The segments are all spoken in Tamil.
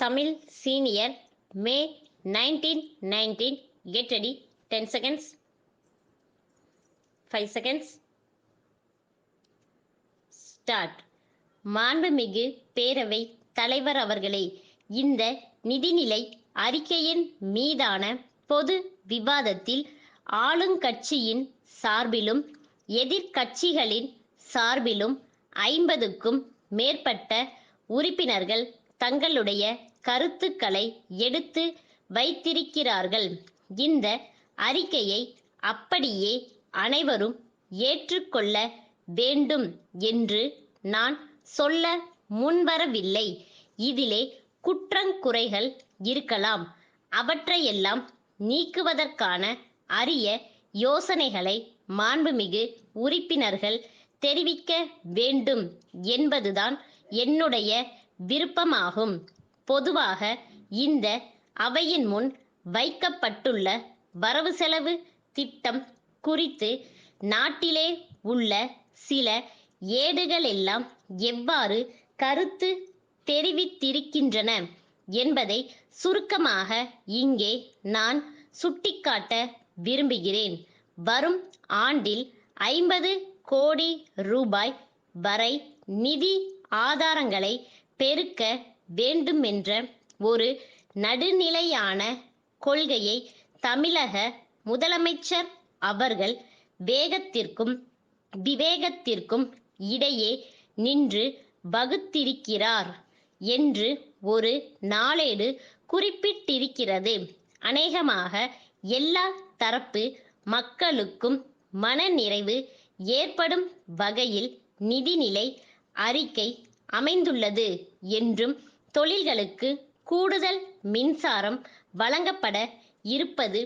Tamil Senior, May 1919. Get ready. 10 seconds. 5 seconds. Start. மாண்புமிகு பேரவை தலைவர் அவர்களே, இந்த நிதிநிலை அறிக்கையின் மீதான பொது விவாதத்தில் ஆளுங்கட்சியின் சார்பிலும் எதிர்க்கட்சிகளின் சார்பிலும் 50க்கும் மேற்பட்ட உறுப்பினர்கள் தங்களுடைய கருத்துக்களை எடுத்து வைத்திருக்கிறார்கள். இந்த அறிக்கையை அப்படியே அனைவரும் ஏற்றுக்கொள்ள வேண்டும் என்று நான் சொல்ல முன்வரவில்லை. இதிலே குற்றங்குறைகள் இருக்கலாம். அவற்றையெல்லாம் நீக்குவதற்கான அரிய யோசனைகளை மாண்புமிகு உறுப்பினர்கள் தெரிவிக்க வேண்டும் என்பதுதான் என்னுடைய விருப்பமாகும். பொதுவாக இந்த அவையின் முன் வைக்கப்பட்டுள்ள வரவு செலவு திட்டம் குறித்து நாட்டிலே உள்ள சில ஏடுகளெல்லாம் எவ்வாறு கருத்து தெரிவித்திருக்கின்றன என்பதை சுருக்கமாக இங்கே நான் சுட்டிக்காட்ட விரும்புகிறேன். வரும் ஆண்டில் 50 கோடி ரூபாய் வரை நிதி ஆதாரங்களை பெருக்க வேண்டுமென்ற ஒரு நடுநிலையான கொள்கையை தமிழக முதலமைச்சர் அவர்கள் வேகத்திற்கும் விவேகத்திற்கும் இடையே நின்று வகுத்திருக்கிறார் என்று ஒரு நாளேடு குறிப்பிட்டிருக்கிறது. அநேகமாக எல்லா தரப்பு மக்களுக்கும் மனநிறைவு ஏற்படும் வகையில் நிதிநிலை அறிக்கை அமைந்துள்ளது என்றும், தொழில்களுக்கு கூடுதல் மின்சாரம் வழங்கப்பட இருப்பது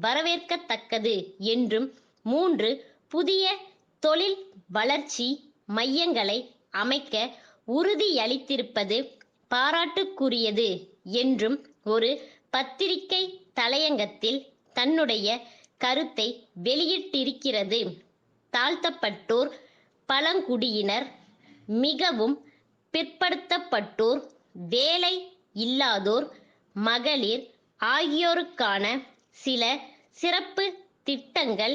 வரவேற்கத்தக்கது என்றும், 3 புதிய தொழில் வளர்ச்சி மையங்களை அமைக்க உறுதியளித்திருப்பது பாராட்டுக்குரியது என்றும் ஒரு பத்திரிகை தலையங்கத்தில் தன்னுடைய கருத்தை வெளியிட்டிருக்கிறது. தாழ்த்தப்பட்டோர், பழங்குடியினர், மிகவும் பிற்படுத்தப்பட்டோர், வேலை இல்லாதோர், மகளிர் ஆகியோருக்கான சில சிறப்பு திட்டங்கள்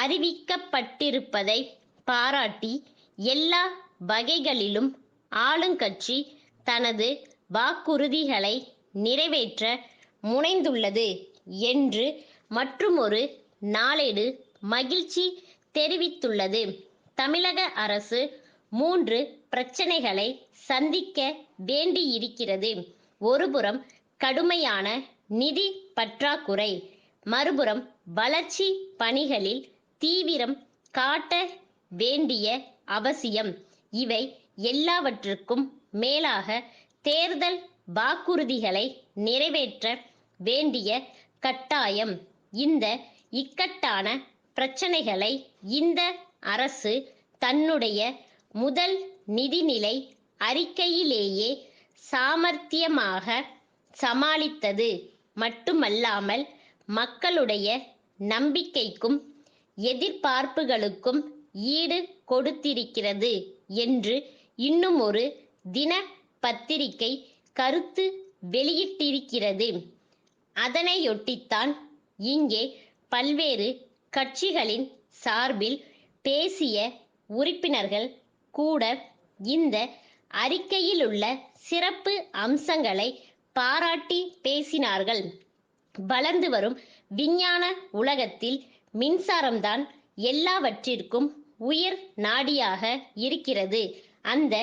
அறிவிக்கப்பட்டிருப்பதை பாராட்டி, எல்லா வகைகளிலும் ஆளுங்கட்சி தனது வாக்குறுதிகளை நிறைவேற்ற முனைந்துள்ளது என்று மற்றுமொரு நாளேடு மகிழ்ச்சி தெரிவித்துள்ளது. தமிழக அரசு 3 பிரச்சனைகளை சந்திக்க வேண்டியிருக்கிறது. ஒருபுறம் கடுமையான நிதி பற்றாக்குறை, மறுபுறம் வளர்ச்சி பணிகளில் தீவிரம் காட்ட வேண்டிய அவசியம். இவை எல்லாவற்றுக்கும் மேலாக தேர்தல் வாக்குறுதிகளை நிறைவேற்ற வேண்டிய கட்டாயம். இந்த இக்கட்டான பிரச்சனைகளை இந்த அரசு தன்னுடைய முதல் நிதிநிலை அறிக்கையிலேயே சாமர்த்தியமாக சமாளித்தது மட்டுமல்லாமல், மக்களுடைய நம்பிக்கைக்கும் எதிர்பார்ப்புகளுக்கும் ஈடு கொடுத்திருக்கிறது என்று இன்னுமொரு தின பத்திரிகை கருத்து வெளியிட்டிருக்கிறது. அதனையொட்டித்தான் இங்கே பல்வேறு கட்சிகளின் சார்பில் பேசிய உறுப்பினர்கள் கூட இந்த அறிக்கையிலுள்ள சிறப்பு அம்சங்களை பாராட்டி பேசினார்கள். வளர்ந்து வரும் விஞ்ஞான உலகத்தில் மின்சாரம்தான் எல்லாவற்றிற்கும் உயிர் நாடியாக இருக்கிறது. அந்த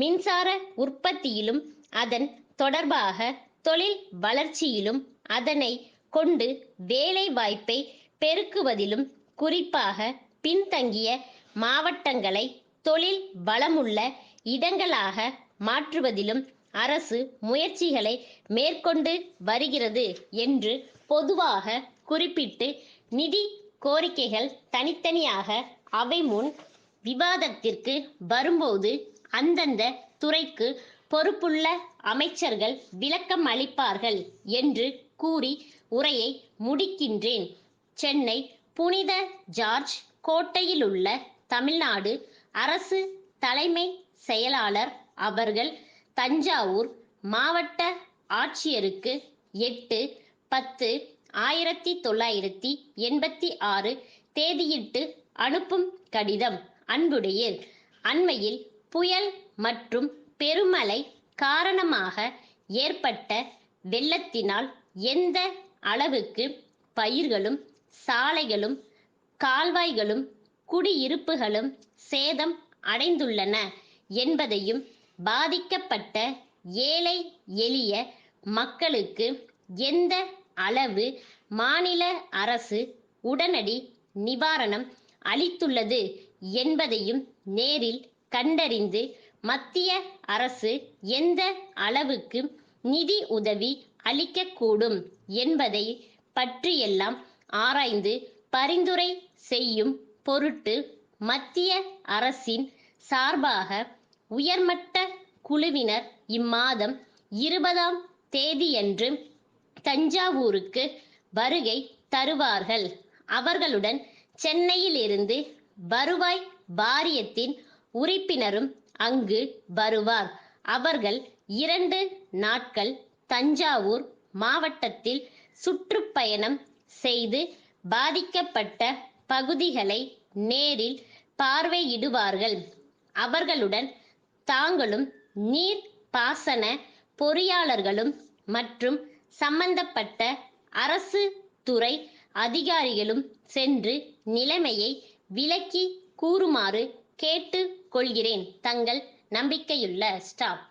மின்சார உற்பத்தியிலும் அதன் தொடர்பாக தொழில் வளர்ச்சியிலும் அதனை கொண்டு வேலை வாய்ப்பை பெருக்குவதிலும், குறிப்பாக பின்தங்கிய மாவட்டங்களை தொழில் வளமுள்ள இடங்களாக மாற்றுவதிலும் அரசு முயற்சிகளை மேற்கொண்டு வருகிறது என்று பொதுவாக குறிப்பிட்டு, நிதி கோரிக்கைகள் தனித்தனியாக அவை முன் விவாதத்திற்கு வரும்போது அந்தந்த துறைக்கு பொறுப்புள்ள அமைச்சர்கள் விளக்கம் அளிப்பார்கள் என்று கூறி உரையை முடிக்கின்றேன். சென்னை புனித ஜார்ஜ் கோட்டையிலுள்ள தமிழ்நாடு அரசு தலைமை செயலாளர் அவர்கள் தஞ்சாவூர் மாவட்ட ஆட்சியருக்கு 8/10/1986 தேதியிட்டு அனுப்பும் கடிதம். அன்புடையீர், அண்மையில் புயல் மற்றும் பெருமழை காரணமாக ஏற்பட்ட வெள்ளத்தினால் எந்த அளவுக்கு பயிர்களும் சாலைகளும் கால்வாய்களும் குடியிருப்புகளும் சேதம் அடைந்துள்ளன என்பதையும் பாதிக்கப்பட்ட ஏழை எளிய மக்களுக்கு எந்த அளவு மாநில அரசு உடனடி நிவாரணம் அளித்துள்ளது என்பதையும் நேரில் கண்டறிந்து மத்திய அரசு எந்த அளவுக்கு நிதி உதவி அளிக்கக்கூடும் என்பதை பற்றியெல்லாம் ஆராய்ந்து பரிந்துரை செய்யும் பொருட்டு மத்திய அரசின் சார்பாக உயர்மட்ட குழுவினர் இம்மாதம் 20ஆம் தேதியன்று தஞ்சாவூருக்கு வருகை தருவார்கள். அவர்களுடன் சென்னையிலிருந்து வருவாய் வாரியத்தின் உறுப்பினரும் அங்கு வருவார். அவர்கள் 2 நாட்கள் தஞ்சாவூர் மாவட்டத்தில் சுற்றுப்பயணம் செய்து பாதிக்கப்பட்ட பகுதிகளை நேரில் பார்வையிடுவார்கள். அவர்களுடன் தாங்களும் நீர் பாசன பொறியாளர்களும் மற்றும் சம்பந்தப்பட்ட அரசு துறை அதிகாரிகளும் சென்று நிலைமையை விளக்கி கூறுமாறு கேட்டுக் கொள்கிறேன். தங்கள் நம்பிக்கையுள்ள ஸ்டாப்.